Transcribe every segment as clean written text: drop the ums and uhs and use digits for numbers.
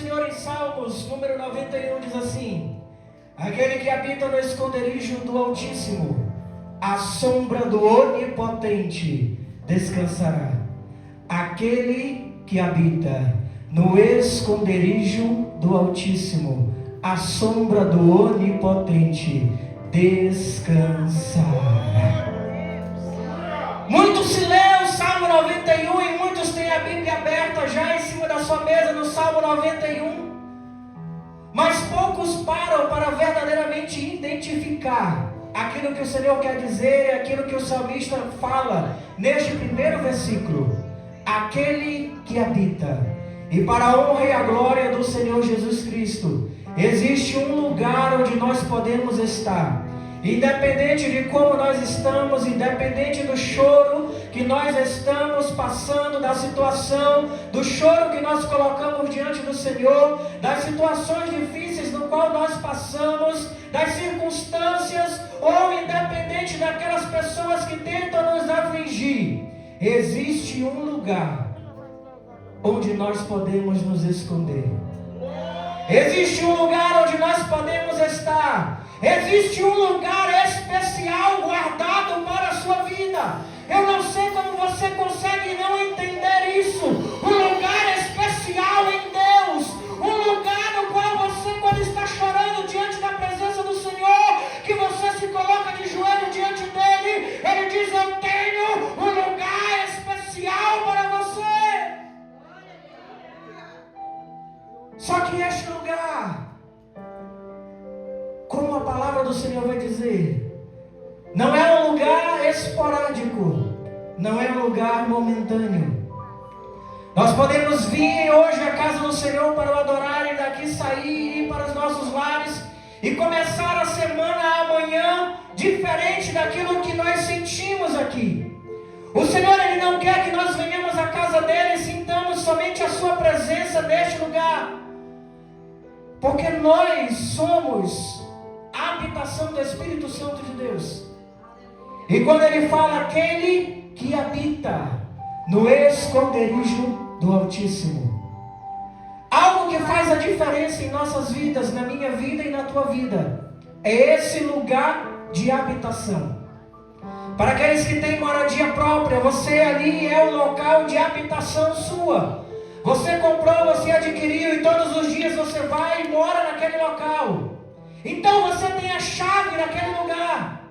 Senhor em Salmos, número 91, diz assim: aquele que habita no esconderijo do Altíssimo, à sombra do Onipotente descansará. Aquele que habita no esconderijo do Altíssimo, à sombra do Onipotente descansará. Muitos se lê o Salmo 91 e muitos têm a Bíblia aberta já em cima da sua mesa no Salmo 91. Mas poucos param para verdadeiramente identificar aquilo que o Senhor quer dizer, aquilo que o salmista fala neste primeiro versículo: aquele que habita. E para a honra e a glória do Senhor Jesus Cristo, existe um lugar onde nós podemos estar. Independente de como nós estamos, independente do choro que nós estamos passando, da situação, do choro que nós colocamos diante do Senhor, das situações difíceis no qual nós passamos, das circunstâncias, ou independente daquelas pessoas que tentam nos afligir, existe um lugar onde nós podemos nos esconder. Existe um lugar onde nós podemos estar. Existe um lugar especial guardado para a sua vida. Eu não sei como você consegue não entender isso. Um lugar especial em Deus. Um lugar no qual você, quando está chorando diante da presença do Senhor, que você se coloca de joelho diante dele, ele diz: eu tenho um lugar especial para você. Só que este lugar, como a palavra do Senhor vai dizer, não é um lugar esporádico, não é um lugar momentâneo. Nós podemos vir hoje à casa do Senhor para o adorar e daqui sair e ir para os nossos lares e começar a semana amanhã diferente daquilo que nós sentimos aqui. O Senhor, Ele não quer que nós venhamos à casa dele e sintamos somente a sua presença neste lugar, porque nós somos a habitação do Espírito Santo de Deus. E quando ele fala aquele que habita no esconderijo do Altíssimo, algo que faz a diferença em nossas vidas, na minha vida e na tua vida, é esse lugar de habitação. Para aqueles que têm moradia própria, você ali é o local de habitação sua. Você comprou, você adquiriu e todos os dias você vai e mora naquele local. Então você tem a chave naquele lugar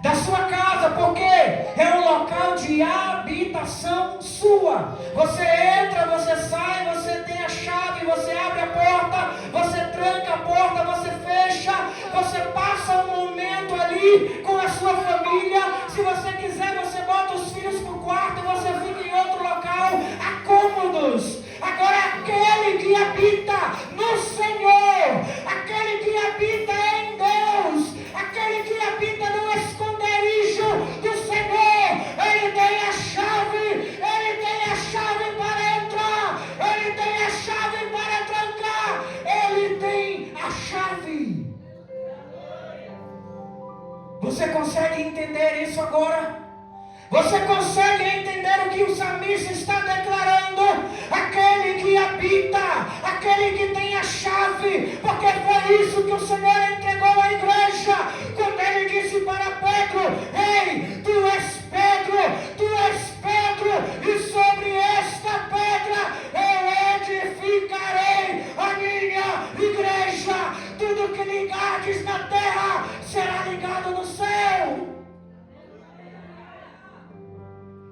da sua casa, porque é um local de habitação sua. Você entra, você sai, você tem a chave, você abre a porta, você tranca a porta, você fecha, você passa um momento ali com a sua família. Se você quiser, você bota os filhos para o quarto e você fica em outro local, há cômodos. Agora, aquele que habita no Senhor, aquele que habita em Deus, aquele que habita no esconderijo do Senhor, ele tem a chave para entrar, ele tem a chave para trancar, ele tem a chave. Você consegue entender isso agora? Você consegue entender o que o salmista está declarando? Aquele que habita, aquele que tem a chave, porque foi isso que o Senhor entregou à igreja, quando ele disse para Pedro: ei, tu és Pedro, e sobre esta pedra eu edificarei a minha igreja, tudo que ligares na terra será ligado no céu.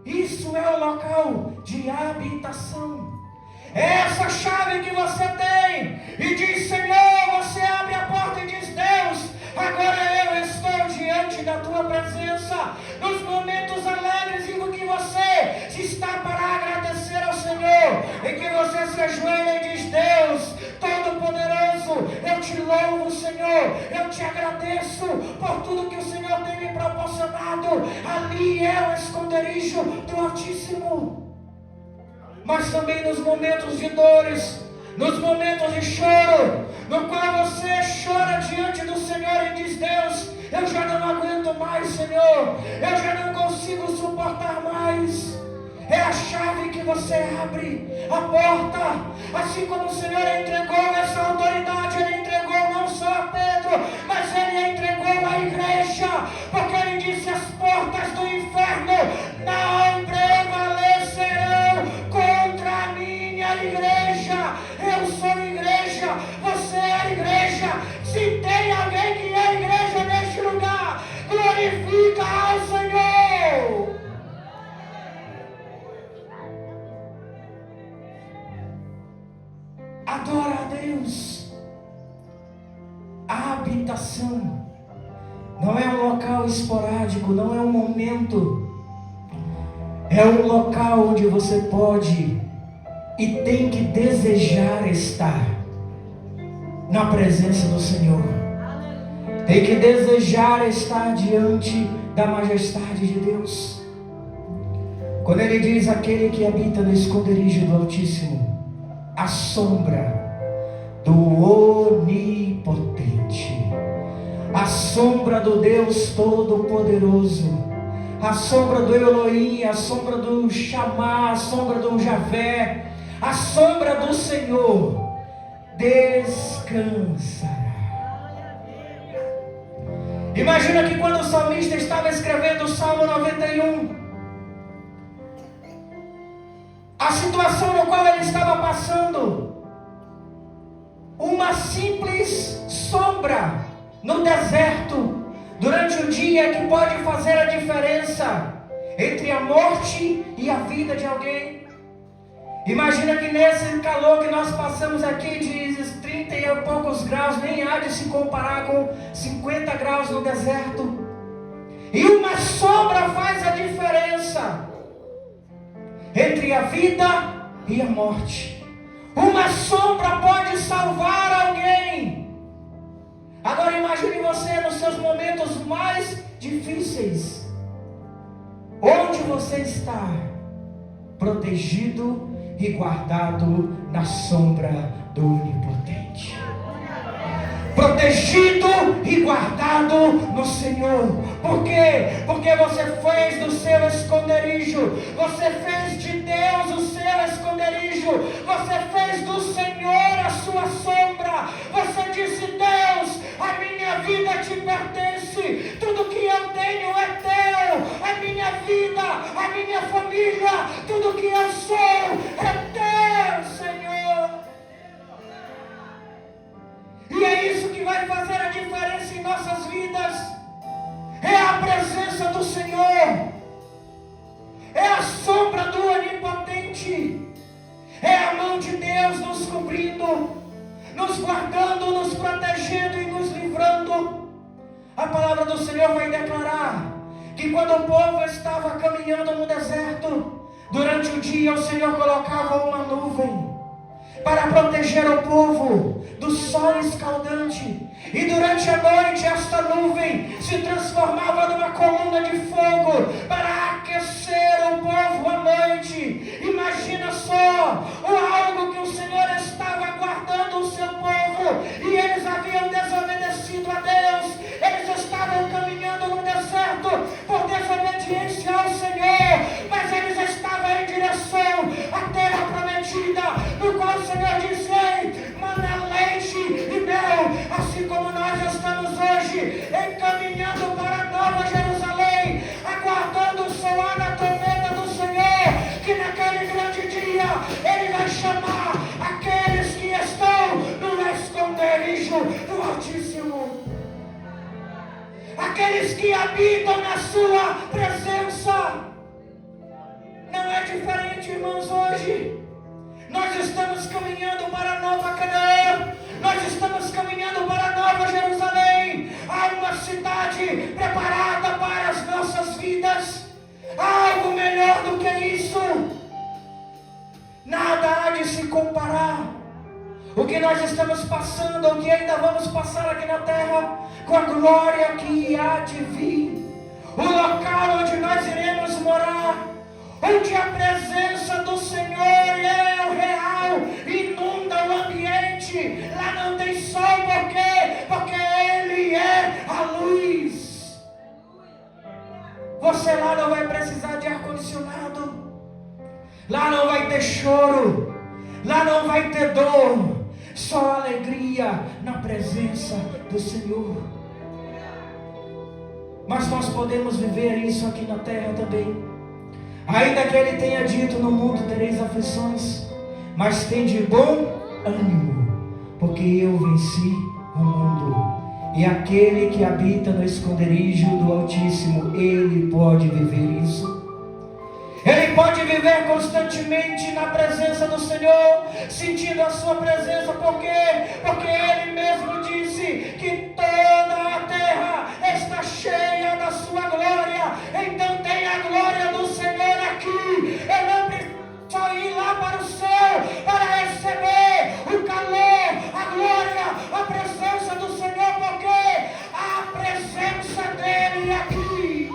Isso é o local de habitação. É essa chave que você tem e diz: Senhor, você abre a porta e diz: Deus, agora eu estou diante da tua presença. Nos momentos alegres em que você está para agradecer ao Senhor, em que você se ajoelha e diz: Deus Todo-Poderoso, eu te louvo, Senhor, eu te agradeço por tudo que o Senhor tem me proporcionado. Ali é o esconderijo do Altíssimo. Mas também nos momentos de dores, nos momentos de choro, no qual você chora diante do Senhor e diz: Deus, eu já não aguento mais, Senhor, eu já não consigo suportar mais. É a chave que que você abre a porta, assim como o Senhor entregou essa autoridade, Ele entregou não só a Pedro, mas Ele entregou a igreja, porque Ele disse: as portas do inferno não prevalecerão contra a minha igreja. Eu sou igreja, você é igreja. Se tem alguém que é igreja neste lugar, glorifica ao Senhor. Adora a Deus. A habitação não é um local esporádico, não é um momento. É um local onde você pode e tem que desejar estar na presença do Senhor. Tem que desejar estar diante da majestade de Deus. Quando Ele diz: aquele que habita no esconderijo do Altíssimo, a sombra do Onipotente, a sombra do Deus Todo-Poderoso, a sombra do Elohim, a sombra do Chamá, a sombra do Javé, a sombra do Senhor descansará. Imagina que quando o salmista estava escrevendo o Salmo 91, a situação no qual ele estava passando, uma simples sombra no deserto, durante o dia, que pode fazer a diferença entre a morte e a vida de alguém. Imagina que nesse calor que nós passamos aqui, de 30 e poucos graus, nem há de se comparar com 50 graus no deserto. E uma sombra faz a diferença entre a vida e a morte. Uma sombra pode salvar alguém. Agora imagine você nos seus momentos mais difíceis, onde você está protegido e guardado na sombra do Onipotente. Protegido e guardado no Senhor. Por quê? Porque você fez do seu esconderijo, você fez de Deus o seu esconderijo, você fez do Senhor a sua sombra. Você disse: Deus, a minha vida te pertence, tudo que eu tenho é teu, a minha vida, a minha família, tudo que eu sou é teu, Senhor. E é isso que vai fazer a diferença em nossas vidas. É a presença do Senhor, é a sombra do Onipotente, é a mão de Deus nos cobrindo, nos guardando, nos protegendo e nos livrando. A palavra do Senhor vai declarar que quando o povo estava caminhando no deserto, durante o dia o Senhor colocava uma nuvem para proteger o povo do sol escaldante, e durante a noite esta nuvem se transformava numa coluna de fogo para aquecer o povo à noite. Imagina só algo que o Senhor estava guardando o seu povo, e eles haviam desobedecido a Deus, eles estavam caminhando no deserto por desobediência ao Senhor, mas eles estavam em direção à terra prometida, no qual o Senhor disse: ei, manda leite e mel, assim como nós estamos hoje encaminhando para Nova Jerusalém, aguardando o soar da trombeta do Senhor, que naquele grande dia Ele vai chamar aqueles que estão no esconderijo do Altíssimo, aqueles que habitam na sua presença. Não é diferente, irmãos, hoje. Nós estamos caminhando para a Nova Canaã, nós estamos caminhando para a Nova Jerusalém. Há uma cidade preparada para as nossas vidas, há algo melhor do que isso. Nada há de se comparar o que nós estamos passando, o que ainda vamos passar aqui na terra, com a glória que há de vir, o local onde nós iremos morar, onde a presença do Senhor é o real, inunda o ambiente. Lá não tem sol, por quê? Porque Ele é a luz. Você lá não vai precisar de ar-condicionado, lá Lá não vai ter choro, lá não vai ter dor, só alegria na presença do Senhor. Mas nós podemos viver isso aqui na terra também. Ainda que Ele tenha dito: no mundo tereis aflições, mas tende bom ânimo, porque eu venci o mundo. E aquele que habita no esconderijo do Altíssimo, ele pode viver isso. Ele pode viver constantemente na presença do Senhor, sentindo a sua presença. Por quê? Porque Ele mesmo disse que toda a terra está cheia da sua glória. Então tem a glória do Senhor aqui. Eu não preciso só ir lá para o céu para receber o calor, a glória, a presença do Senhor, porque a presença dEle aqui,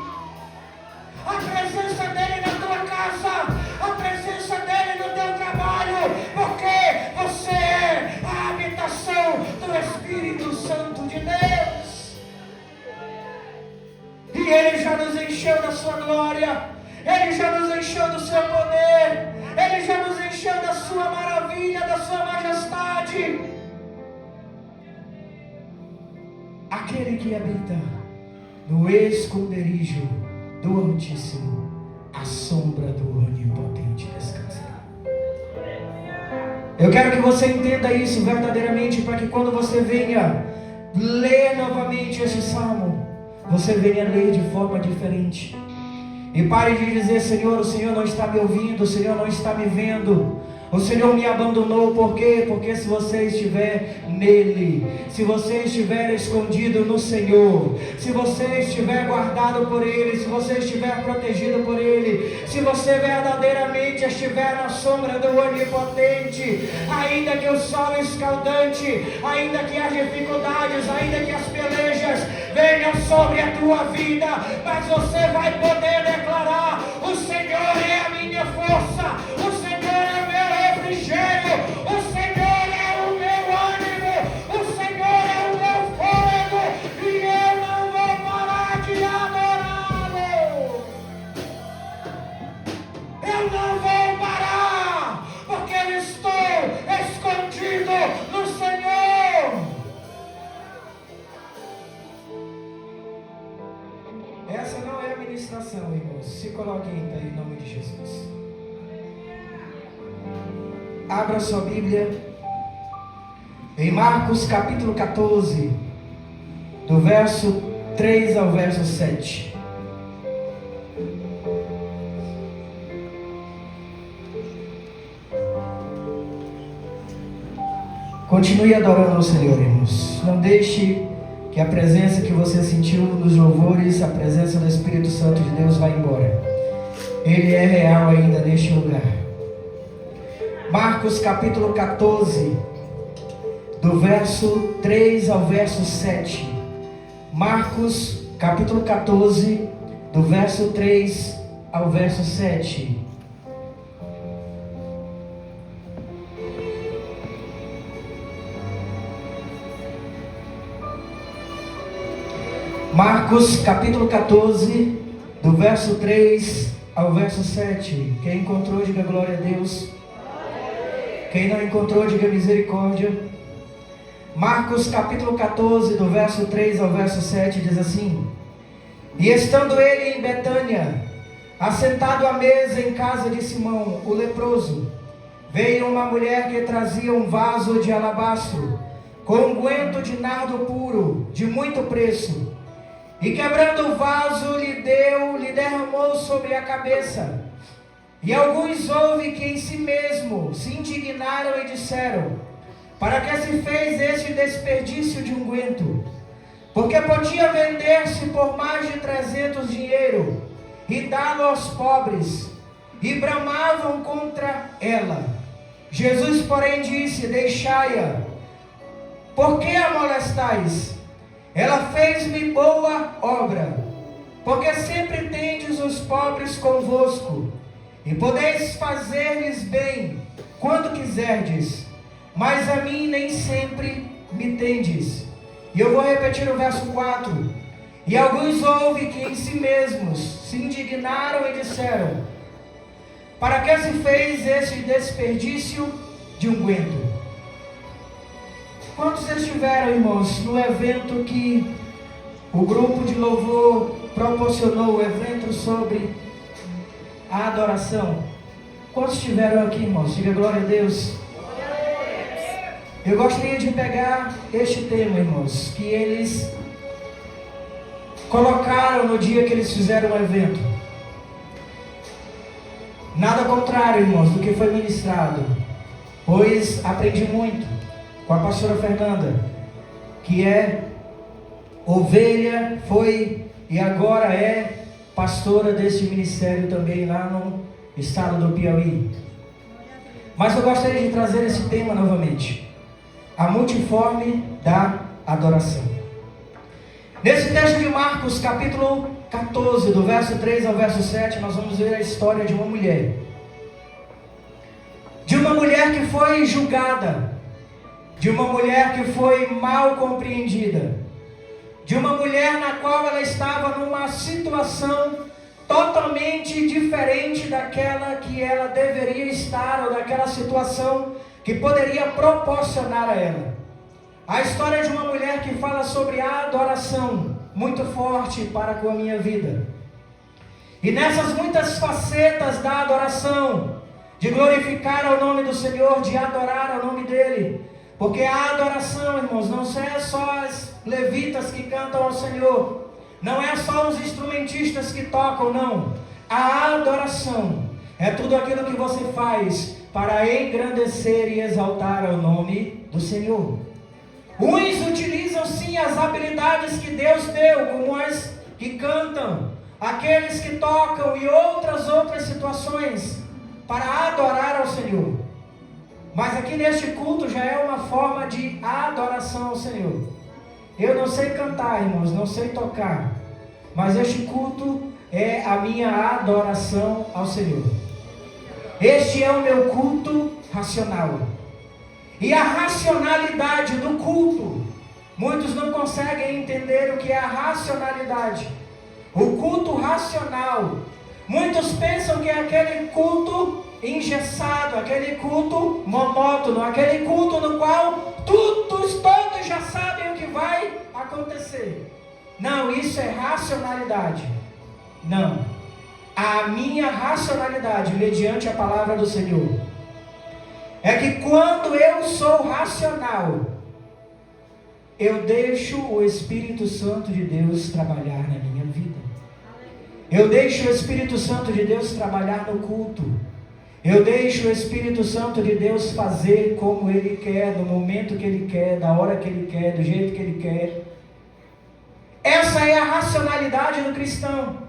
a presença dEle na tua casa, a presença dEle no teu trabalho, porque você é a habitação do Espírito Santo de Deus. E Ele já nos encheu da sua glória, Ele já nos encheu do seu poder, Ele já nos encheu da sua maravilha, da sua majestade. Aquele que habita no esconderijo do Altíssimo, a sombra do Onipotente descansará. Eu quero que você entenda isso verdadeiramente, para que quando você venha ler novamente esse salmo, você venha ler de forma diferente. E pare de dizer: Senhor, o Senhor não está me ouvindo, o Senhor não está me vendo, o Senhor me abandonou. Por quê? Porque se você estiver nele, se você estiver escondido no Senhor, se você estiver guardado por Ele, se você estiver protegido por Ele, se você verdadeiramente estiver na sombra do Onipotente, ainda que o sol escaldante, ainda que as dificuldades, ainda que as pelejas venham sobre a tua vida, mas você vai poder declarar: o Senhor é a minha força, o Senhor é o meu refrigério, o Senhor é o meu ânimo, o Senhor é o meu fôlego, e eu não vou parar de adorá-lo. Eu não vou parar, porque eu estou escondido no Senhor. Essa não é a ministração, irmãos. Se coloquem em nome de Jesus. Abra sua Bíblia em Marcos capítulo 14, do verso 3 ao verso 7. Continue adorando ao Senhor, irmãos. Não deixe que a presença que você sentiu nos louvores, a presença do Espírito Santo de Deus vá embora. Ele é real ainda neste lugar. Marcos capítulo 14, do verso 3 ao verso 7. Marcos capítulo 14, do verso 3 ao verso 7. Marcos capítulo 14, do verso 3 ao verso 7. Quem encontrou, diga glória a Deus. Quem não encontrou, diga misericórdia. Marcos capítulo 14, do verso 3 ao verso 7, diz assim: E estando ele em Betânia, assentado à mesa em casa de Simão, o leproso, veio uma mulher que trazia um vaso de alabastro, com unguento de nardo puro, de muito preço, e quebrando o vaso, lhe derramou sobre a cabeça. E alguns houve que em si mesmo se indignaram e disseram: para que se fez este desperdício de unguento? Porque podia vender-se por mais de 300 dinheiro e dá-lo aos pobres. E bramavam contra ela. Jesus, porém, disse: deixai-a. Por que a molestais? Ela fez-me boa obra. Porque sempre tendes os pobres convosco, e podeis fazer-lhes bem quando quiserdes, mas a mim nem sempre me tendes. E eu vou repetir o verso 4. E alguns houve que em si mesmos se indignaram e disseram: Para que se fez esse desperdício de unguento? Quantos estiveram, irmãos, no evento que o grupo de louvor proporcionou, o evento sobre a adoração? Quantos estiveram aqui, irmãos? Diga glória a Deus. Eu gostaria de pegar este tema, irmãos, que eles colocaram no dia que eles fizeram o evento. Nada contrário, irmãos, do que foi ministrado, pois aprendi muito com a pastora Fernanda, que é ovelha, foi e agora é pastora deste ministério também lá no estado do Piauí. Mas eu gostaria de trazer esse tema novamente: a multiforme da adoração. Nesse texto de Marcos, capítulo 14, do verso 3 ao verso 7, nós vamos ver a história de uma mulher. De uma mulher que foi julgada, de uma mulher que foi mal compreendida, de uma mulher na qual ela estava numa situação totalmente diferente daquela que ela deveria estar, ou daquela situação que poderia proporcionar a ela. A história de uma mulher que fala sobre a adoração, muito forte para com a minha vida. E nessas muitas facetas da adoração, de glorificar ao nome do Senhor, de adorar ao nome dEle, porque a adoração, irmãos, não é só as levitas que cantam ao Senhor, não é só os instrumentistas que tocam, não. A adoração é tudo aquilo que você faz para engrandecer e exaltar ao nome do Senhor. Uns utilizam sim as habilidades que Deus deu, como as que cantam, aqueles que tocam e outras situações para adorar ao Senhor. Mas aqui neste culto já é uma forma de adoração ao Senhor. Eu não sei cantar, irmãos, não sei tocar, mas este culto é a minha adoração ao Senhor. Este é o meu culto racional. E a racionalidade do culto, muitos não conseguem entender o que é a racionalidade. O culto racional, muitos pensam que é aquele culto engessado, aquele culto monótono, aquele culto no qual todos já sabem o que vai acontecer. Não, isso é racionalidade. Não. A minha racionalidade, mediante a palavra do Senhor, é que quando eu sou racional, eu deixo o Espírito Santo de Deus trabalhar na minha vida. Eu deixo o Espírito Santo de Deus trabalhar no culto. Eu deixo o Espírito Santo de Deus fazer como Ele quer, no momento que Ele quer, da hora que Ele quer, do jeito que Ele quer. Essa é a racionalidade do cristão.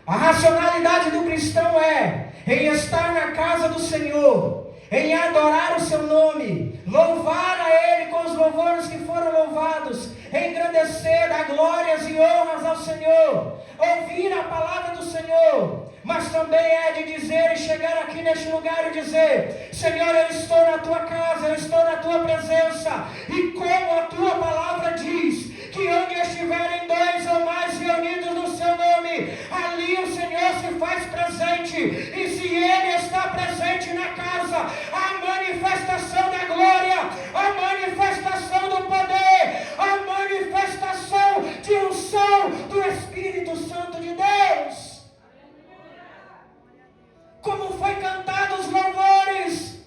A racionalidade do cristão é em estar na casa do Senhor, em adorar o seu nome, louvar a Ele com os louvores que foram louvados, engrandecer, dar glórias e honras ao Senhor, ouvir a palavra do Senhor, mas também é de dizer e chegar aqui neste lugar e dizer: Senhor, eu estou na Tua casa, eu estou na Tua presença, e como a Tua palavra diz, que onde estiverem dois ou mais reunidos no Seu nome, ali o Senhor se faz presente, e se Ele está presente na casa, a manifestação da glória, a manifestação do poder, a manifestação de unção do Espírito Santo de Deus. Como foi cantado os louvores,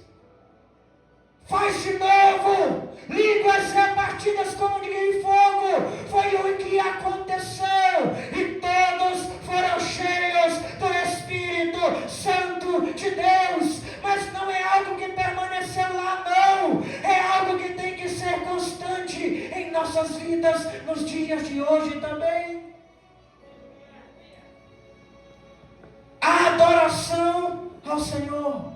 faz de novo, línguas repartidas como de fogo, foi o que aconteceu, e todos foram cheios do Espírito Santo de Deus. Mas não é algo que permaneceu lá, não, é algo que tem que ser constante em nossas vidas, nos dias de hoje também. A adoração ao Senhor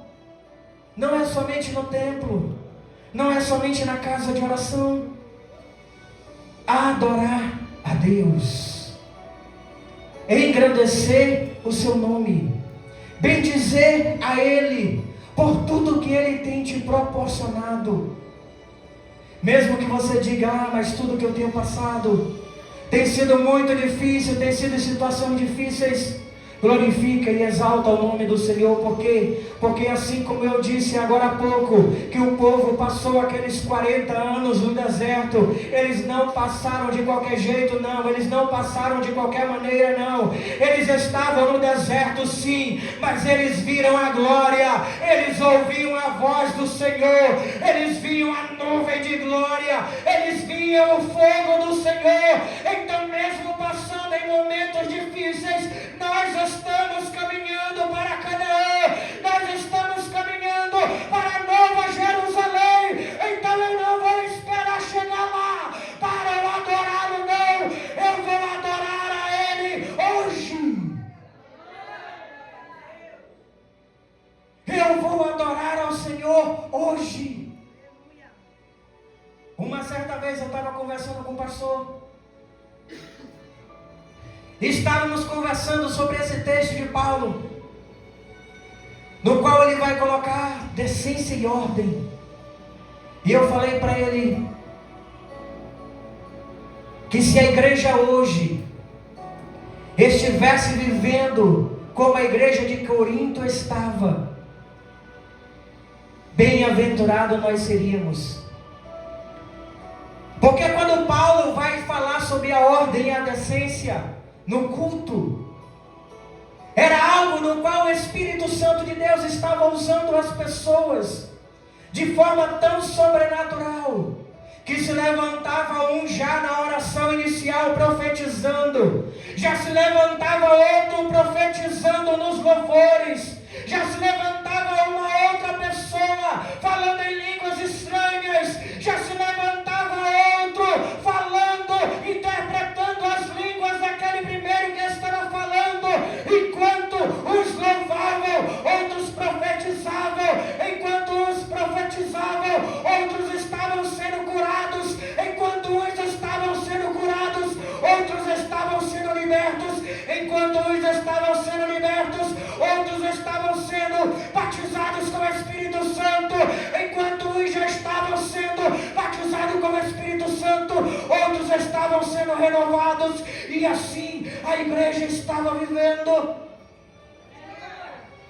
não é somente no templo, não é somente na casa de oração. Adorar a Deus, engrandecer o seu nome, bendizer a Ele por tudo que Ele tem te proporcionado. Mesmo que você diga: mas tudo que eu tenho passado tem sido muito difícil, tem sido situações difíceis. Glorifica e exalta o nome do Senhor, porque assim como eu disse agora há pouco, que o povo passou aqueles 40 anos no deserto, eles não passaram de qualquer jeito, não, eles não passaram de qualquer maneira, não, eles estavam no deserto sim, mas eles viram a glória, eles ouviam a voz do Senhor, eles viam a nuvem de glória, eles viam o fogo do Senhor. Então mesmo passando em momentos difíceis, nós estamos caminhando para Canaã, nós estamos caminhando para a Nova Jerusalém. Então eu não vou esperar chegar lá para eu adorá-lo, não, eu vou adorar a Ele hoje. Eu vou adorar ao Senhor hoje. Uma certa vez eu estava conversando com o pastor, estávamos conversando sobre esse texto de Paulo, no qual ele vai colocar decência e ordem. E eu falei para ele que se a igreja hoje estivesse vivendo como a igreja de Corinto estava, bem-aventurado nós seríamos. Porque quando Paulo vai falar sobre a ordem e a decência no culto, era algo no qual o Espírito Santo de Deus estava usando as pessoas de forma tão sobrenatural, que se levantava um já na oração inicial profetizando, já se levantava outro profetizando nos louvores, já se levantava uma outra pessoa falando em línguas estranhas, já se levantava outro falando, interpretando as línguas daquele primeiro que estava falando. Enquanto uns louvavam, outros profetizavam. Enquanto uns profetizavam, outros estavam sendo curados. Enquanto uns estavam sendo curados, outros estavam sendo libertos. Enquanto uns estavam sendo libertos, outros estavam sendo batizados com o Espírito Santo. Enquanto uns já estavam sendo batizados com o Espírito Santo, outros estavam sendo renovados. E assim a igreja estava vivendo.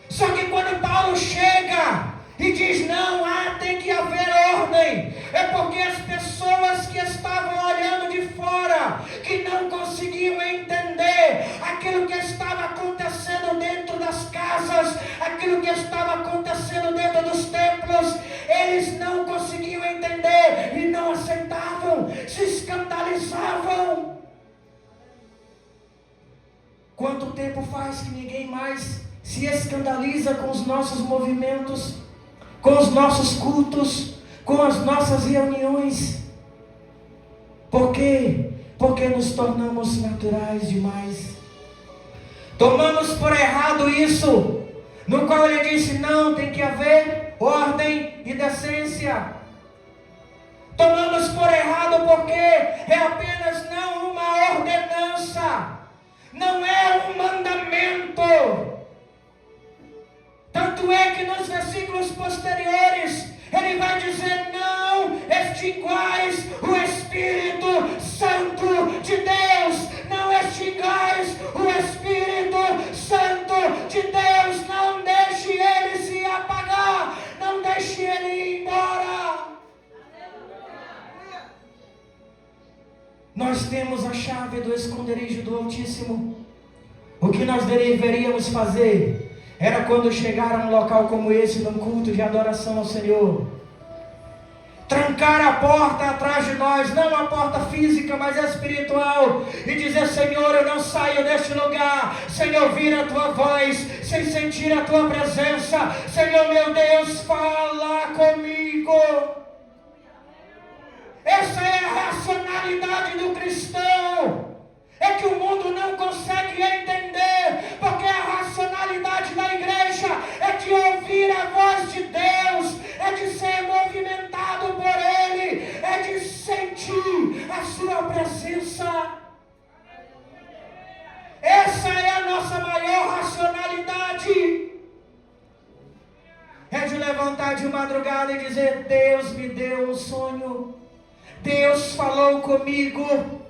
Só que quando Paulo chega e diz não, tem que haver ordem, é porque as pessoas que estavam olhando de fora, que não conseguiam entender aquilo que estava acontecendo dentro das casas, aquilo que estava acontecendo dentro dos templos, eles não conseguiam entender e não aceitavam, se escandalizavam. Quanto tempo faz que ninguém mais se escandaliza com os nossos movimentos, com os nossos cultos, com as nossas reuniões? Por quê? Porque nos tornamos naturais demais. Tomamos por errado isso, no qual ele disse não, tem que haver ordem e decência. Tomamos por errado porque é apenas não uma ordenança, não é um mandamento. Tanto é que nos versículos posteriores ele vai dizer não extingais o Espírito Santo de Deus, não extingais o Espírito Santo de Deus, não deixe ele se apagar, não deixe ele ir embora. Nós temos a chave do esconderijo do Altíssimo. O que nós deveríamos fazer era, quando chegar a um local como esse, num culto de adoração ao Senhor, trancar a porta atrás de nós, não a porta física, mas a espiritual, e dizer: Senhor, eu não saio deste lugar sem ouvir a Tua voz, sem sentir a Tua presença. Senhor meu Deus, fala comigo. Essa é a racionalidade do cristão. É que o mundo não consegue entender, porque a racionalidade da igreja é de ouvir a voz de Deus, é de ser movimentado por Ele, é de sentir a Sua presença. Essa é a nossa maior racionalidade. É de levantar de madrugada e dizer: Deus me deu um sonho, Deus falou comigo.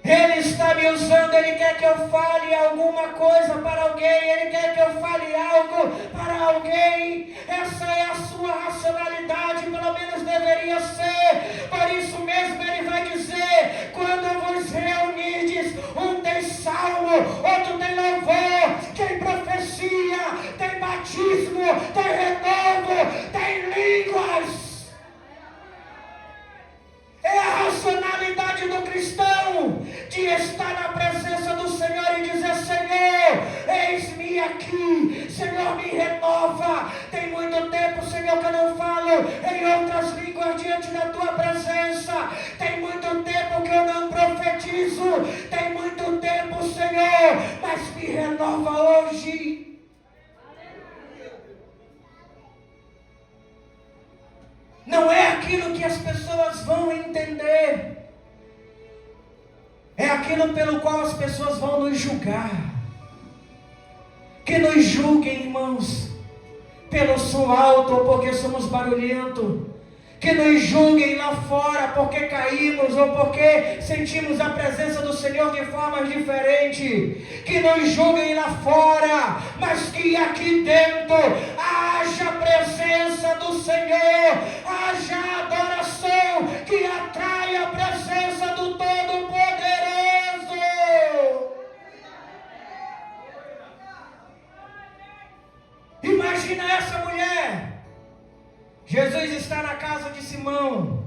Ele está me usando, Ele quer que eu fale alguma coisa para alguém, Ele quer que eu fale algo para alguém. Essa é a sua racionalidade, pelo menos deveria ser. Por isso mesmo Ele vai dizer: quando vos reunirdes, um tem salmo, outro tem louvor, tem profecia, tem batismo, tem renovo, tem línguas. É a racionalidade do cristão de estar na presença do Senhor e dizer: Senhor, eis-me aqui, Senhor, me renova. Tem muito tempo, Senhor, que eu não falo em outras línguas diante da tua presença. Tem muito tempo que eu não profetizo. Tem muito tempo, Senhor, mas me renova hoje. Não é aquilo que as pessoas vão entender, é aquilo pelo qual as pessoas vão nos julgar. Que nos julguem, irmãos, pelo som alto ou porque somos barulhentos. Que nos julguem lá fora porque caímos ou porque sentimos a presença do Senhor de formas diferentes. Que nos julguem lá fora, mas que aqui dentro haja presença do Senhor, haja adoração que atrai a presença do Todo-Poderoso. Imagina essa mulher. Jesus está na casa de Simão,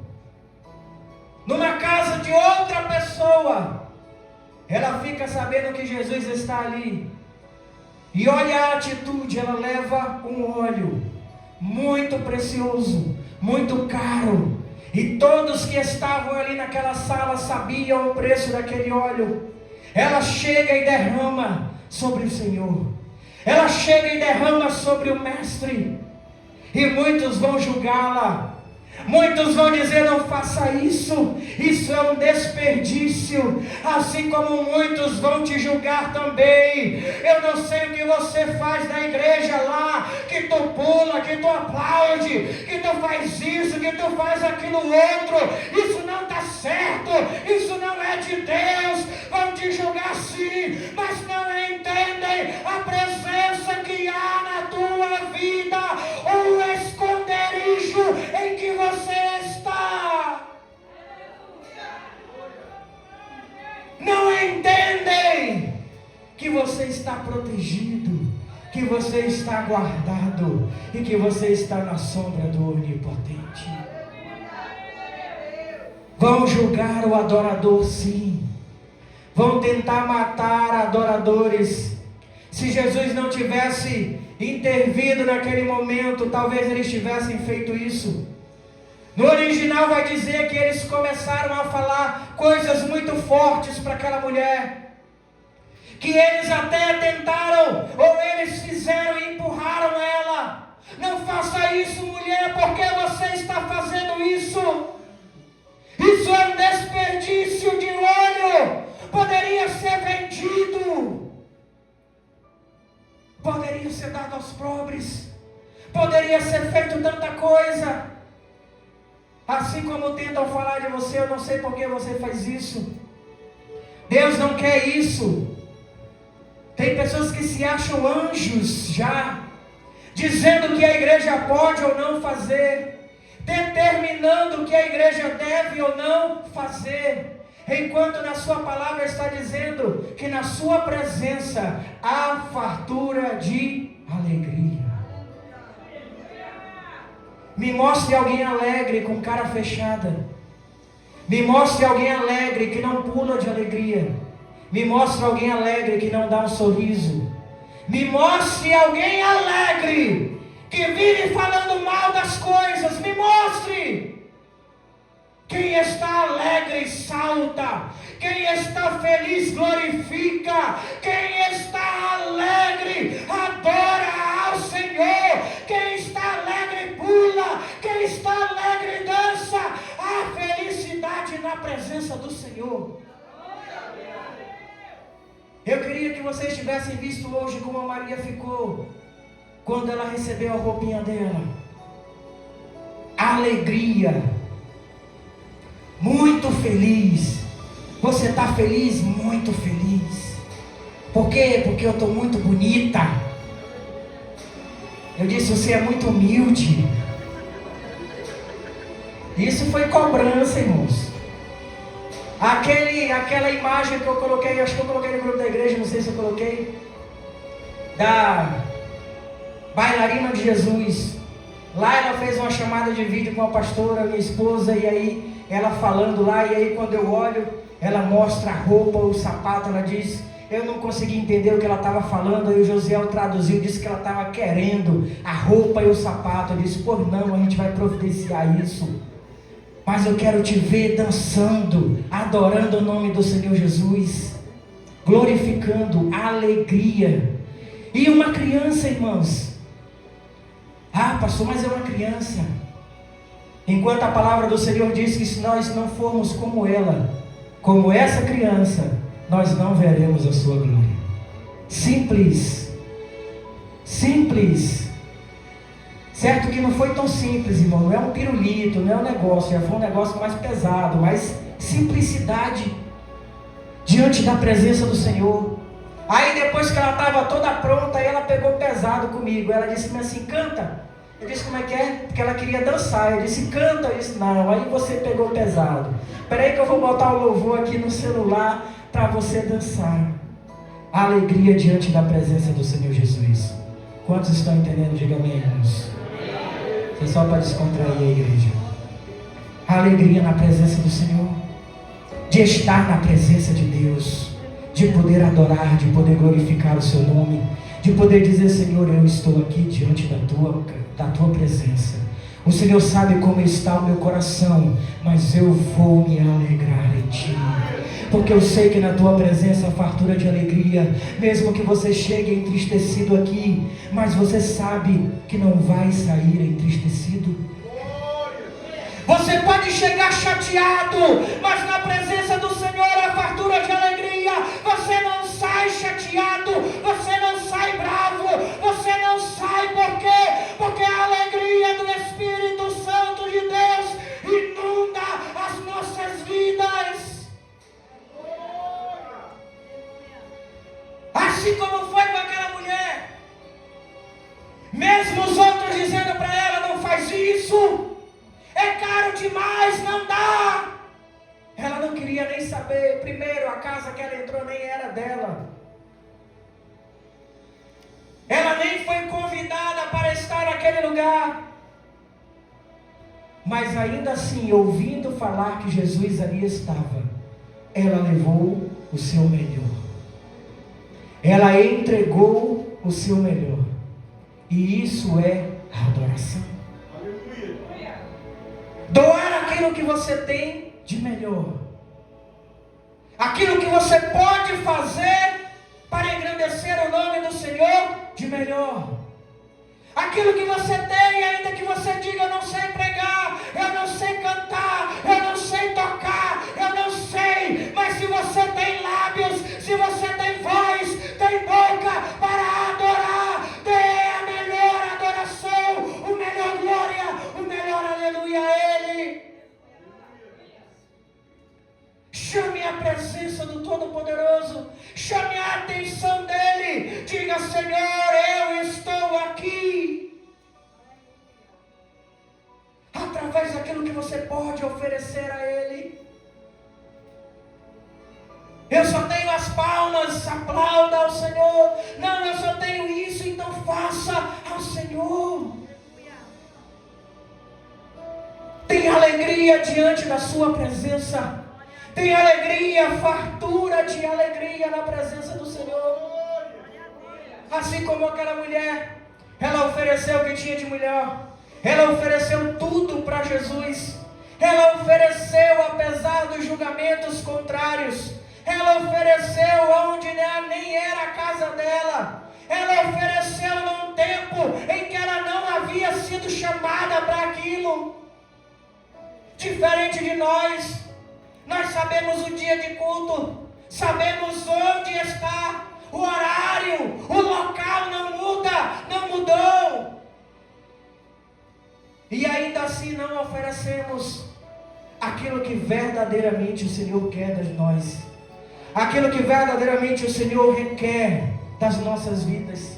numa casa de outra pessoa. Ela fica sabendo que Jesus está ali, e olha a atitude. Ela leva um óleo muito precioso, muito caro, e todos que estavam ali naquela sala sabiam o preço daquele óleo. Ela chega e derrama sobre o Senhor, ela chega e derrama sobre o Mestre. E muitos vão julgá-la, muitos vão dizer: não faça isso, isso é um desperdício. Assim como muitos vão te julgar também. Eu não sei o que você faz na igreja lá, que tu pula, que tu aplaude, que tu faz isso, que tu faz aquilo outro. Isso não está certo, isso não é de Deus. Vão te julgar sim, mas não entendem a presença que há na tua vida, o esconderijo em que você está. Não entendem que você está protegido, que você está guardado e que você está na sombra do Onipotente. Vão julgar o adorador, sim. Vão tentar matar adoradores. Se Jesus não tivesse intervido naquele momento, talvez eles tivessem feito isso. No original vai dizer que eles começaram a falar coisas muito fortes para aquela mulher, que eles até tentaram, ou eles fizeram e empurraram ela. Não faça isso, mulher, porque você está fazendo isso. Isso é um desperdício de óleo. Poderia ser vendido, poderia ser dado aos pobres, poderia ser feito tanta coisa. Assim como tentam falar de você: eu não sei por que você faz isso. Deus não quer isso. Tem pessoas que se acham anjos já, dizendo que a igreja pode ou não fazer, determinando o que a igreja deve ou não fazer, enquanto na sua palavra está dizendo que na sua presença há fartura de alegria. Me mostre alguém alegre com cara fechada. Me mostre alguém alegre que não pula de alegria. Me mostre alguém alegre que não dá um sorriso. Me mostre alguém alegre que vive falando mal das coisas. Me mostre. Quem está alegre salta. Quem está feliz glorifica. Quem está alegre adora ao Senhor. Quem está alegre pula. Quem está alegre dança. Há felicidade na presença do Senhor. Eu queria que vocês tivessem visto hoje como a Maria ficou quando ela recebeu a roupinha dela. Alegria. Muito feliz. Você está feliz? Muito feliz. Por quê? Porque eu estou muito bonita. Eu disse, você é muito humilde. Isso foi cobrança, irmãos. Aquela imagem que eu coloquei, acho que eu coloquei no grupo da igreja, não sei se eu coloquei, da bailarina de Jesus. Lá ela fez uma chamada de vídeo com a pastora, minha esposa, e aí ela falando lá, e aí quando eu olho, ela mostra a roupa, o sapato, ela diz, eu não consegui entender o que ela estava falando, aí o Josiel traduziu, disse que ela estava querendo a roupa e o sapato. Eu disse, por não, a gente vai providenciar isso. Mas eu quero te ver dançando, adorando o nome do Senhor Jesus, glorificando, alegria. E uma criança, irmãos, pastor, mas é uma criança. Enquanto a palavra do Senhor diz que se nós não formos como ela, como essa criança, nós não veremos a sua glória. Simples. Simples. Certo que não foi tão simples, irmão. Não é um pirulito, não é um negócio. Já foi um negócio mais pesado, mais simplicidade diante da presença do Senhor. Aí depois que ela estava toda pronta, aí ela pegou pesado comigo. Ela disse assim, canta. Eu disse, como é que é? Porque ela queria dançar. Eu disse, canta. Eu disse, não, aí você pegou pesado. Espera aí que eu vou botar o louvor aqui no celular para você dançar. A alegria diante da presença do Senhor Jesus. Quantos estão entendendo? Diga amém, irmãos. Isso é só para descontrair a igreja. A alegria na presença do Senhor. De estar na presença de Deus. De poder adorar, de poder glorificar o seu nome. De poder dizer, Senhor, eu estou aqui diante da tua presença. O Senhor sabe como está o meu coração, mas eu vou me alegrar em Ti. Porque eu sei que na Tua presença há fartura de alegria. Mesmo que você chegue entristecido aqui, mas você sabe que não vai sair entristecido. Você pode chegar chateado, mas na presença do Senhor há fartura de alegria. Você não sai chateado, você não sai bravo, você não sai, por quê? Porque a alegria do Espírito Santo de Deus inunda as nossas vidas. Assim como foi com aquela mulher, mesmo os outros dizendo para ela, não faz isso, é caro demais, não dá. Ela não queria nem saber. Primeiro, a casa que ela entrou nem era dela. Ela nem foi convidada para estar naquele lugar. Mas ainda assim, ouvindo falar que Jesus ali estava, ela levou o seu melhor. Ela entregou o seu melhor. E isso é adoração. Doar aquilo que você tem de melhor. Aquilo que você pode fazer para engrandecer o nome do Senhor de melhor. Aquilo que você tem, ainda que você diga, eu não sei pregar, eu não sei cantar, eu não sei tocar, eu não sei. Mas se você tem lábios, se você tem voz, tem boca para adorar, dê a melhor adoração, o melhor glória, o melhor aleluia a Ele. Chame a presença do Todo-Poderoso. Chame a atenção dEle. Diga, Senhor, eu estou aqui. Através daquilo que você pode oferecer a Ele. Eu só tenho as palmas, aplauda ao Senhor. Não, eu só tenho isso, então faça ao Senhor. Tem alegria diante da sua presença. Tem alegria, fartura de alegria na presença do Senhor. Assim como aquela mulher, ela ofereceu o que tinha de melhor. Ela ofereceu tudo para Jesus. Ela ofereceu apesar dos julgamentos contrários. Ela ofereceu onde nem era a casa dela. Ela ofereceu num tempo em que ela não havia sido chamada para aquilo. Diferente de nós sabemos o dia de culto, sabemos onde está, o horário, o local não muda, não mudou. E ainda assim não oferecemos aquilo que verdadeiramente o Senhor quer de nós, aquilo que verdadeiramente o Senhor requer das nossas vidas.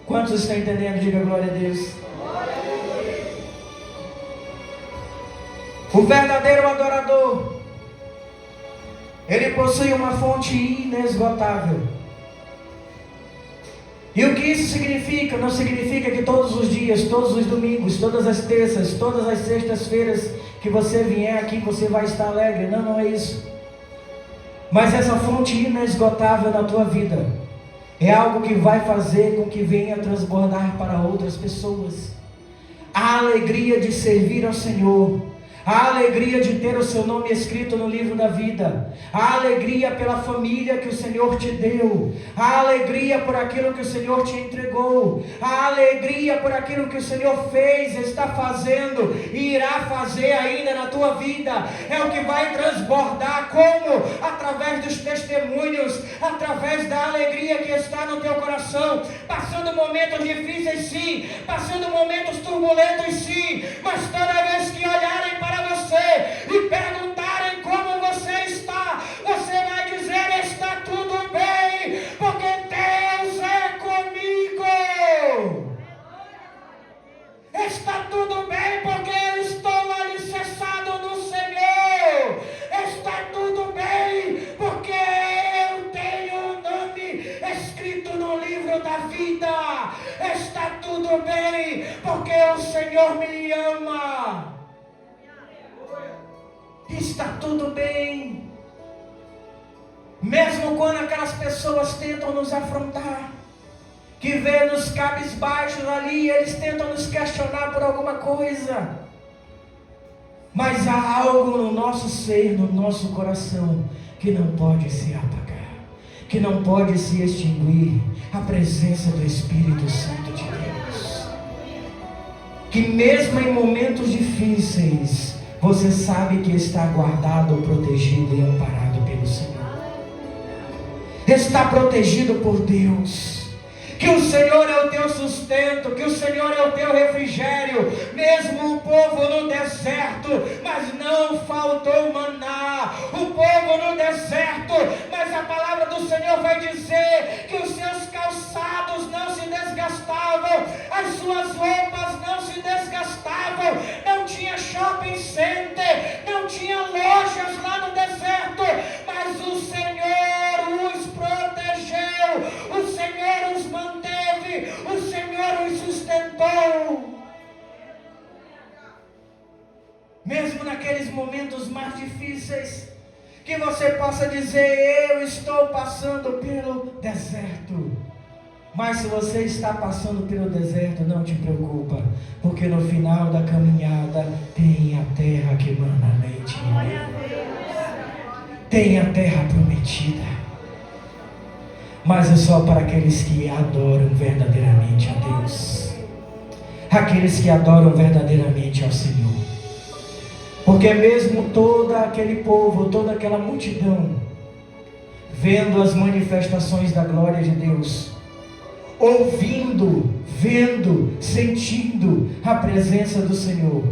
Quantos estão entendendo? Diga glória a Deus. O verdadeiro adorador, ele possui uma fonte inesgotável. E o que isso significa? Não significa que todos os dias, todos os domingos, todas as terças, todas as sextas-feiras que você vier aqui, você vai estar alegre. Não, não é isso. Mas essa fonte inesgotável na tua vida é algo que vai fazer com que venha transbordar para outras pessoas. A alegria de servir ao Senhor, a alegria de ter o seu nome escrito no livro da vida, a alegria pela família que o Senhor te deu, a alegria por aquilo que o Senhor te entregou, a alegria por aquilo que o Senhor fez, está fazendo e irá fazer ainda na tua vida, é o que vai transbordar. Como? Através dos testemunhos, através da alegria que está no teu coração, passando momentos difíceis sim, passando momentos turbulentos sim, mas toda vez que olharem para você e perguntarem como você está, você vai dizer: está tudo bem, porque Deus é comigo. Está tudo bem, porque eu estou alicerçado no Senhor. Está tudo bem, porque eu tenho o nome escrito no livro da vida. Está tudo bem, porque o Senhor me ama. Está tudo bem, mesmo quando aquelas pessoas tentam nos afrontar, que vê nos cabisbaixos ali, eles tentam nos questionar por alguma coisa, mas há algo no nosso ser, no nosso coração, que não pode se apagar, que não pode se extinguir, a presença do Espírito Santo de Deus, que mesmo em momentos difíceis, você sabe que está guardado, protegido e amparado pelo Senhor. Está protegido por Deus. Que o Senhor é o teu sustento, que o Senhor é o teu refrigério. Mesmo o povo no deserto, mas não faltou maná. O povo no deserto, mas a palavra do Senhor vai dizer que os seus calçados não se desgastavam, as suas roupas não se desgastavam, não tinha shopping center, não tinha lojas lá no deserto, mas o Senhor os protegeu, o Senhor os manteve, o Senhor os sustentou. Mesmo naqueles momentos mais difíceis, que você possa dizer: eu estou passando pelo deserto. Mas se você está passando pelo deserto, não te preocupa, porque no final da caminhada tem a terra que mana leite e mel. Tem a terra prometida. Mas é só para aqueles que adoram verdadeiramente a Deus, aqueles que adoram verdadeiramente ao Senhor. Porque mesmo todo aquele povo, toda aquela multidão, vendo as manifestações da glória de Deus, ouvindo, vendo, sentindo a presença do Senhor,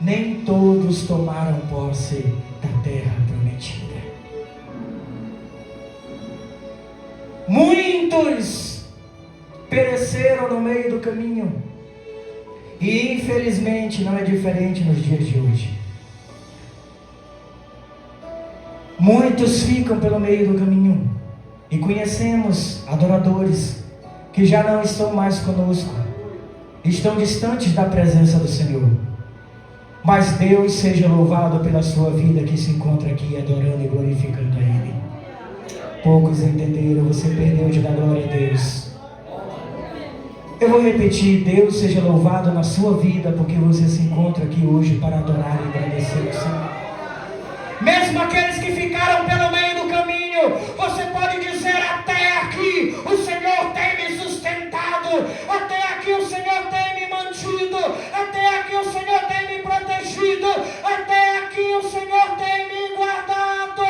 nem todos tomaram posse da terra prometida. Muitos pereceram no meio do caminho. E infelizmente não é diferente nos dias de hoje. Muitos ficam pelo meio do caminho. E conhecemos adoradores que já não estão mais conosco, estão distantes da presença do Senhor. Mas Deus seja louvado pela sua vida que se encontra aqui adorando e glorificando a Ele. Poucos entenderam, você perdeu de dar glória a Deus. Eu vou repetir: Deus seja louvado na sua vida, porque você se encontra aqui hoje para adorar e agradecer ao Senhor. Mesmo aqueles que ficaram pelo meio do caminho, você pode dizer: até aqui o Senhor tem me sustentado, até aqui o Senhor tem me mantido, até aqui o Senhor tem me protegido, até aqui o Senhor tem me guardado.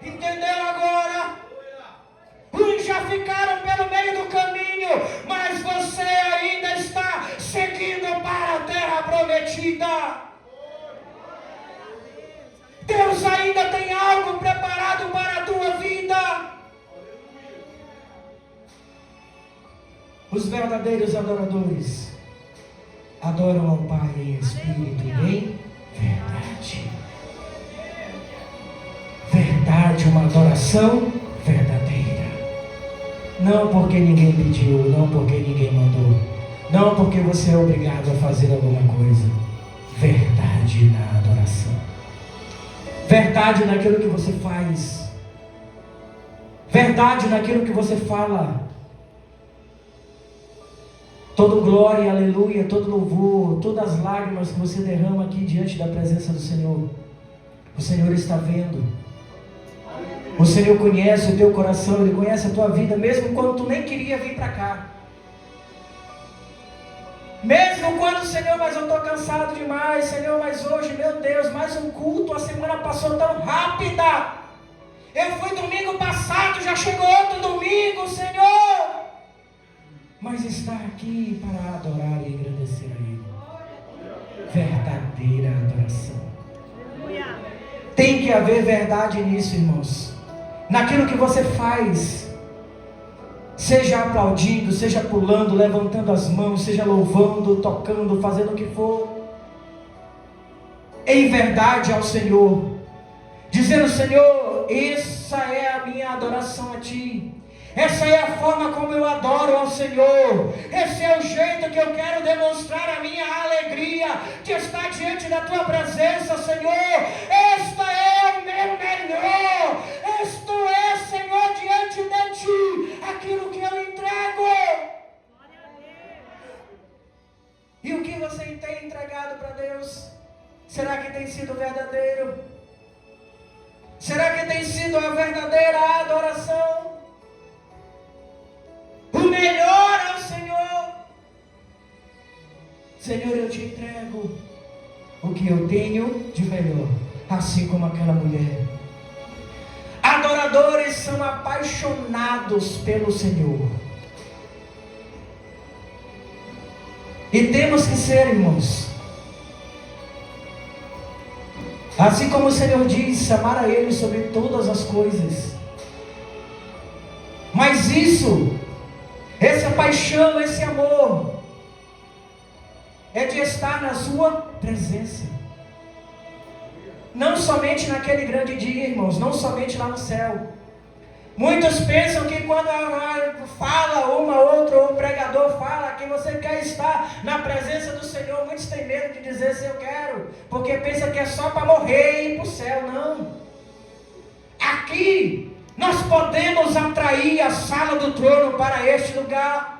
Entendeu agora? Uns já ficaram pelo meio do caminho, mas você ainda está seguindo para a terra prometida. vida. Deus ainda tem algo preparado para a tua vida. Os verdadeiros adoradores adoram ao Pai em espírito e em verdade. Verdade, uma adoração verdadeira. Não porque ninguém pediu, não porque ninguém mandou, não porque você é obrigado a fazer alguma coisa. Verdade na adoração. Verdade naquilo que você faz. Verdade naquilo que você fala. Todo glória, aleluia, todo louvor, todas as lágrimas que você derrama aqui diante da presença do Senhor, o Senhor está vendo. O Senhor conhece o teu coração, Ele conhece a tua vida, mesmo quando tu nem queria vir para cá. Mesmo quando, Senhor, mas eu estou cansado demais, Senhor, mas hoje, meu Deus, mais um culto, a semana passou tão rápida. Eu fui domingo passado, já chegou outro domingo, Senhor. Mas está aqui para adorar e agradecer a Ele. Verdadeira adoração. Tem que haver verdade nisso, irmãos. Naquilo que você faz. Seja aplaudindo, seja pulando, levantando as mãos, seja louvando, tocando, fazendo o que for. Em verdade ao Senhor. Dizendo, Senhor, essa é a minha adoração a Ti. Essa é a forma como eu adoro ao Senhor. Esse é o jeito que eu quero demonstrar a minha alegria de estar diante da Tua presença, Senhor. Esta é o meu melhor. Isto é, Senhor, diante de Ti, aquilo que eu entrego. E o que você tem entregado para Deus? Será que tem sido verdadeiro? Será que tem sido a verdadeira adoração? O melhor ao Senhor. Senhor, eu te entrego o que eu tenho de melhor, assim como aquela mulher. Adoradores são apaixonados pelo Senhor. E temos que ser, irmãos. Assim como o Senhor diz, amar a Ele sobre todas as coisas. Mas isso, essa paixão, esse amor, é de estar na Sua presença. Não somente naquele grande dia, irmãos, não somente lá no céu. Muitos pensam que quando fala uma outra, ou o pregador fala que você quer estar na presença do Senhor, muitos têm medo de dizer se eu quero, porque pensa que é só para morrer e ir para o céu. Não. Aqui nós podemos atrair a sala do trono para este lugar.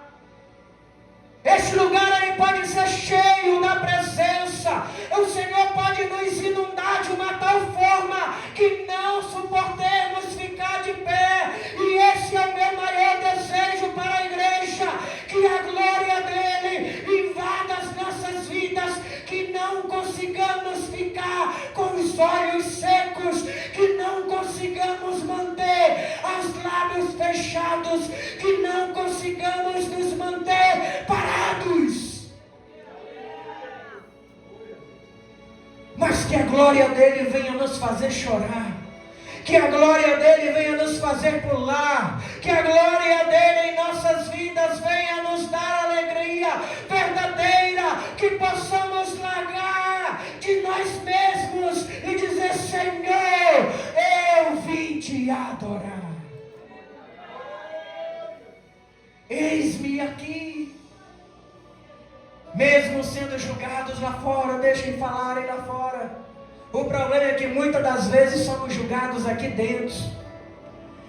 Este lugar ele pode ser cheio da presença. O Senhor pode nos inundar de uma tal forma que não suportemos ficar de pé. E esse é o meu maior desejo para a igreja, que a glória dele invada as nossas vidas, que não consigamos ficar com os olhos secos, que não consigamos manter os lábios fechados, que não consigamos nos manter parados. Mas que a glória dele venha nos fazer chorar, que a glória dele venha nos fazer pular, que a glória dele em nossas vidas venha nos dar alegria verdadeira, que possamos largar de nós mesmos e dizer: Senhor, eu vim te adorar. Eis-me aqui. Mesmo sendo julgados lá fora, deixem falarem lá fora. O problema é que muitas das vezes somos julgados aqui dentro.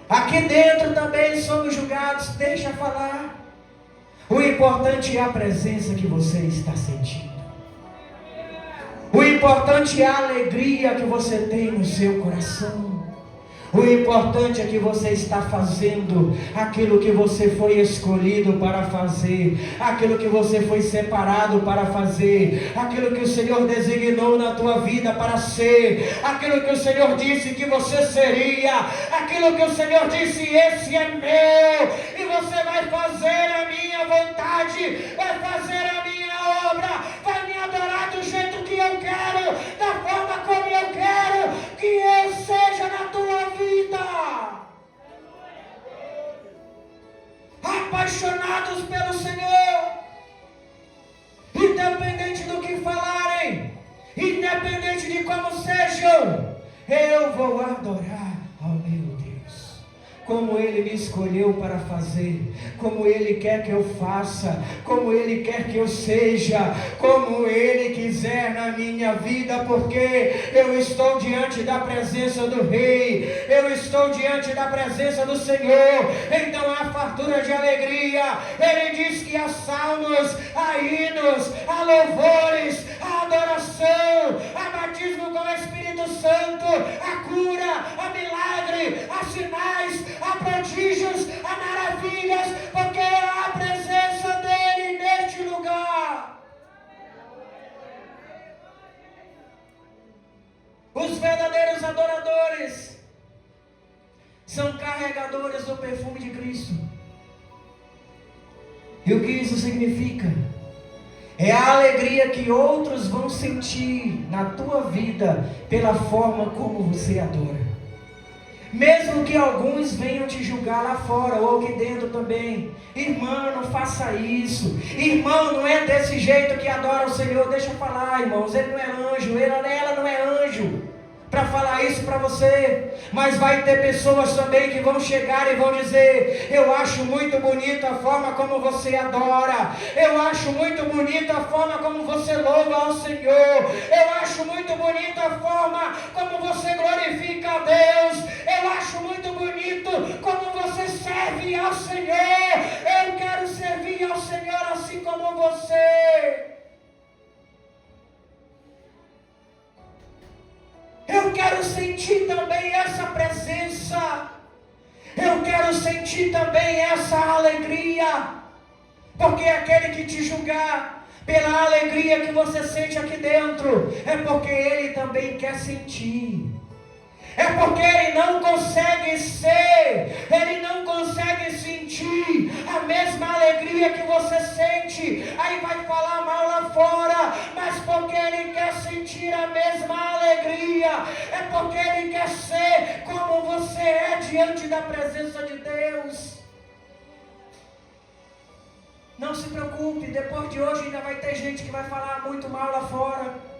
Aqui dentro também somos julgados, deixa falar. O importante é a presença que você está sentindo. O importante é a alegria que você tem no seu coração. O importante é que você está fazendo aquilo que você foi escolhido para fazer, aquilo que você foi separado para fazer, aquilo que o Senhor designou na tua vida para ser, aquilo que o Senhor disse que você seria, aquilo que o Senhor disse: esse é meu, e você vai fazer a minha vontade, vai fazer a minha obra, vai me adorar do jeito que eu apaixonados pelo Senhor. Independente do que falarem, independente de como sejam, eu vou adorar ao meu Deus, como Ele me escolheu para fazer, como Ele quer que eu faça, como Ele quer que eu seja, como Ele quiser na minha vida, porque eu estou diante da presença do Rei, eu estou diante da presença do Senhor. Então há fartura de alegria. Ele diz que há salmos, há hinos, há louvores, há adoração, há batismo com o Espírito Santo, há cura, há milagre, há sinais, há prodígios, há maravilhas, porque há a presença dEle neste lugar. Os verdadeiros adoradores são carregadores do perfume de Cristo. E o que isso significa? É a alegria que outros vão sentir na tua vida pela forma como você adora. Mesmo que alguns venham te julgar lá fora ou aqui dentro também. Irmão, não faça isso. Irmão, não é desse jeito que adora o Senhor. Deixa eu falar, irmãos, ele não é anjo, ela não é anjo para falar isso para você. Mas vai ter pessoas também que vão chegar e vão dizer: eu acho muito bonita a forma como você adora, eu acho muito bonita a forma como você louva ao Senhor, eu acho muito bonita a forma como você glorifica a Deus, eu acho muito bonito como você serve ao Senhor. Eu quero servir ao Senhor assim como você. Eu quero sentir também essa presença. Eu quero sentir também essa alegria. Porque aquele que te julgar pela alegria que você sente aqui dentro, é porque ele também quer sentir. É porque ele não consegue ser, ele não consegue sentir a mesma alegria que você sente. Aí vai falar mal lá fora, mas porque ele quer sentir a mesma alegria. É porque ele quer ser como você é diante da presença de Deus. Não se preocupe, depois de hoje ainda vai ter gente que vai falar muito mal lá fora.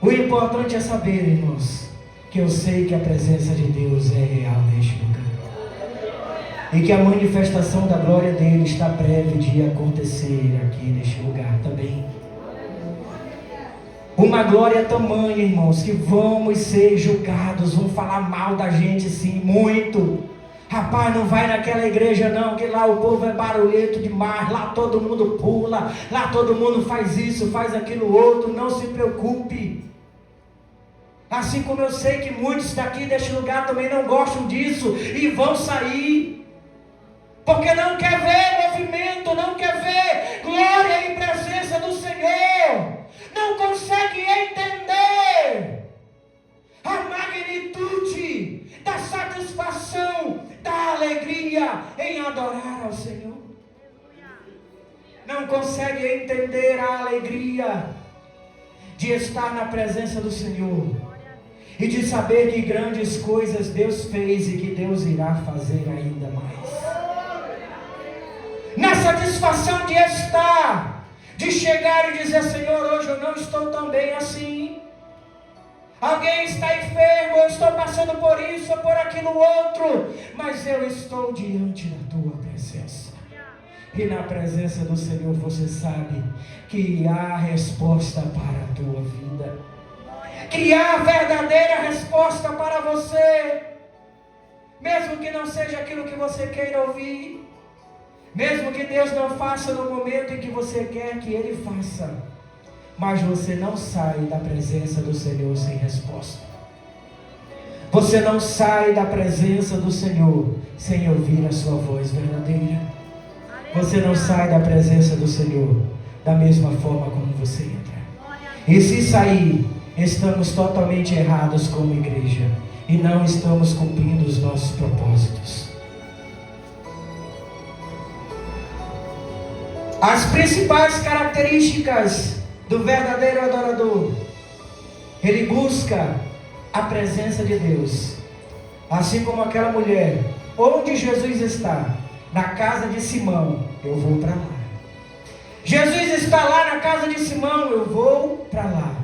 O importante é saber, irmãos, que eu sei que a presença de Deus é real neste lugar. E que a manifestação da glória dele está breve de acontecer aqui neste lugar também. Uma glória tamanha, irmãos, que vamos ser julgados, vão falar mal da gente sim, muito. Rapaz, não vai naquela igreja não, que lá o povo é barulhento demais, lá todo mundo pula, lá todo mundo faz isso, faz aquilo outro. Não se preocupe. Assim como eu sei que muitos daqui deste lugar também não gostam disso e vão sair, porque não quer ver movimento, não quer ver glória e presença do Senhor, não consegue entender a magnitude da satisfação, da alegria em adorar ao Senhor. Não consegue entender a alegria de estar na presença do Senhor e de saber que grandes coisas Deus fez e que Deus irá fazer ainda mais. Na satisfação de estar, de chegar e dizer: Senhor, hoje eu não estou tão bem assim. Alguém está enfermo, eu estou passando por isso ou por aquilo outro, mas eu estou diante da tua presença. E na presença do Senhor você sabe que há resposta para a tua vida, que há verdadeira resposta para você, mesmo que não seja aquilo que você queira ouvir, mesmo que Deus não faça no momento em que você quer que Ele faça, mas você não sai da presença do Senhor sem resposta. Você não sai da presença do Senhor sem ouvir a sua voz verdadeira. Você não sai da presença do Senhor da mesma forma como você entra. E se sair, estamos totalmente errados como igreja e não estamos cumprindo os nossos propósitos. As principais características do verdadeiro adorador: ele busca a presença de Deus, assim como aquela mulher onde Jesus está? Na casa de Simão, eu vou para lá. Jesus está lá na casa de Simão, eu vou para lá.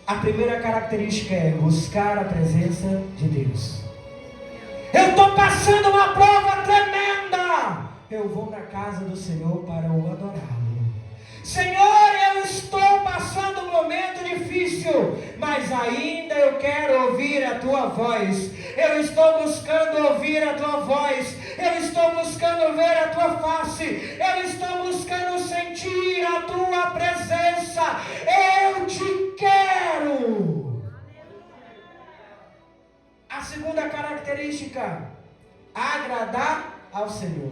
A primeira característica é buscar a presença de Deus. Eu estou passando uma prova tremenda. Eu vou na casa do Senhor para o adorá-lo. Senhor, eu estou passando um momento difícil, mas ainda eu quero ouvir a tua voz. Eu estou buscando ouvir a tua voz. Eu estou buscando ver a tua face. Eu estou buscando sentir a tua presença. Eu te quero. A segunda característica: agradar ao Senhor.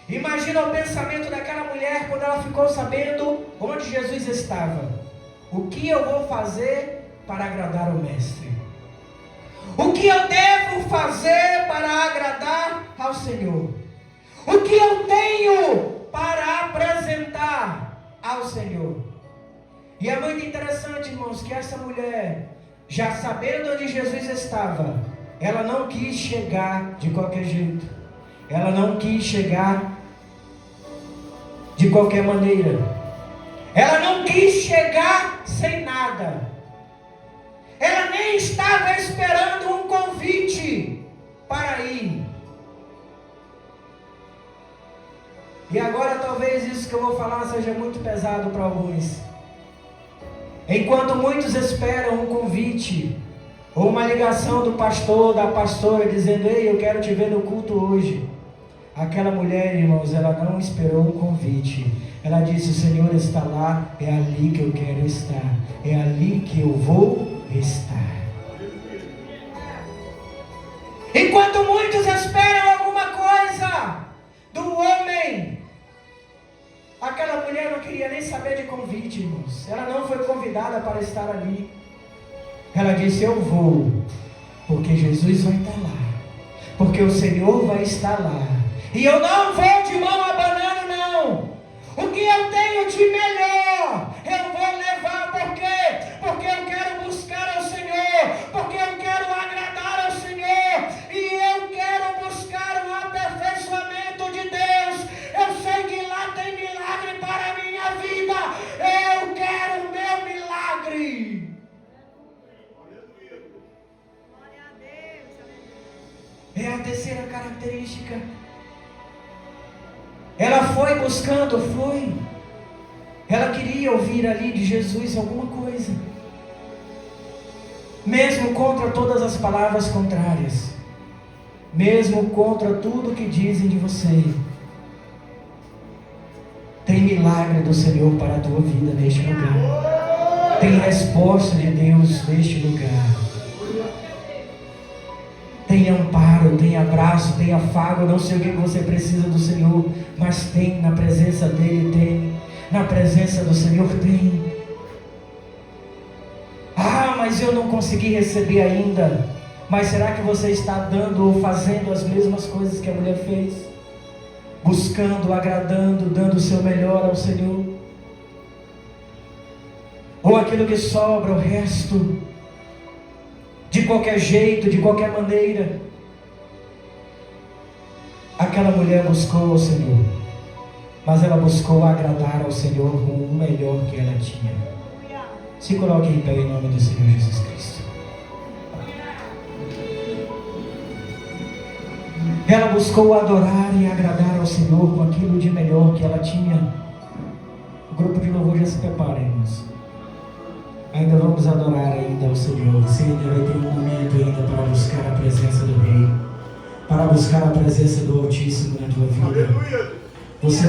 Imagina o pensamento daquela mulher quando ela ficou sabendo onde Jesus estava. O que eu vou fazer para agradar o Mestre? O que eu devo fazer para agradar ao Senhor? O que eu tenho para apresentar ao Senhor? E é muito interessante, irmãos, que essa mulher, já sabendo onde Jesus estava, ela não quis chegar de qualquer jeito. Ela não quis chegar de qualquer maneira. Ela não quis chegar sem nada. Ela nem estava esperando um convite para ir. E agora talvez isso que eu vou falar seja muito pesado para alguns. Enquanto muitos esperam um convite ou uma ligação do pastor, da pastora, dizendo: ei, eu quero te ver no culto hoje. Aquela mulher, irmãos, ela não esperou um convite. Ela disse: o Senhor está lá, é ali que eu quero estar. É ali que eu vou estar. Enquanto muitos esperam alguma coisa do homem, aquela mulher não queria nem saber de convite, irmãos. Ela não foi convidada para estar ali. Ela disse: eu vou, porque Jesus vai estar lá, porque o Senhor vai estar lá. E eu não vou de mão abanando, não. O que eu tenho de melhor, eu vou levar. Por quê? Porque eu quero buscar ao Senhor, porque eu quero agradar ao Senhor, e eu quero buscar o aperfeiçoamento de Deus. Eu sei que lá tem milagre para a minha vida. Eu quero o meu milagre. É a terceira característica. Ela foi buscando, foi. Ela queria ouvir ali de Jesus alguma coisa. Mesmo contra todas as palavras contrárias. Mesmo contra tudo que dizem de você. Tem milagre do Senhor para a tua vida neste lugar. Tem resposta de Deus neste lugar. Tem amparo, tem abraço, tem afago. Eu não sei o que você precisa do Senhor, mas tem na presença dEle, tem. Na presença do Senhor tem. Ah, mas eu não consegui receber ainda. Mas será que você está dando ou fazendo as mesmas coisas que a mulher fez? Buscando, agradando, dando o seu melhor ao Senhor? Ou aquilo que sobra, o resto, de qualquer jeito, de qualquer maneira? Aquela mulher buscou ao Senhor, mas ela buscou agradar ao Senhor com o melhor que ela tinha. Se coloque em pé em nome do Senhor Jesus Cristo. Ela buscou adorar e agradar ao Senhor com aquilo de melhor que ela tinha. O grupo de louvor já se prepara, irmãos. Ainda vamos adorar ainda ao Senhor. Você ainda vai ter um momento ainda para buscar a presença do Rei, para buscar a presença do Altíssimo na tua vida. Você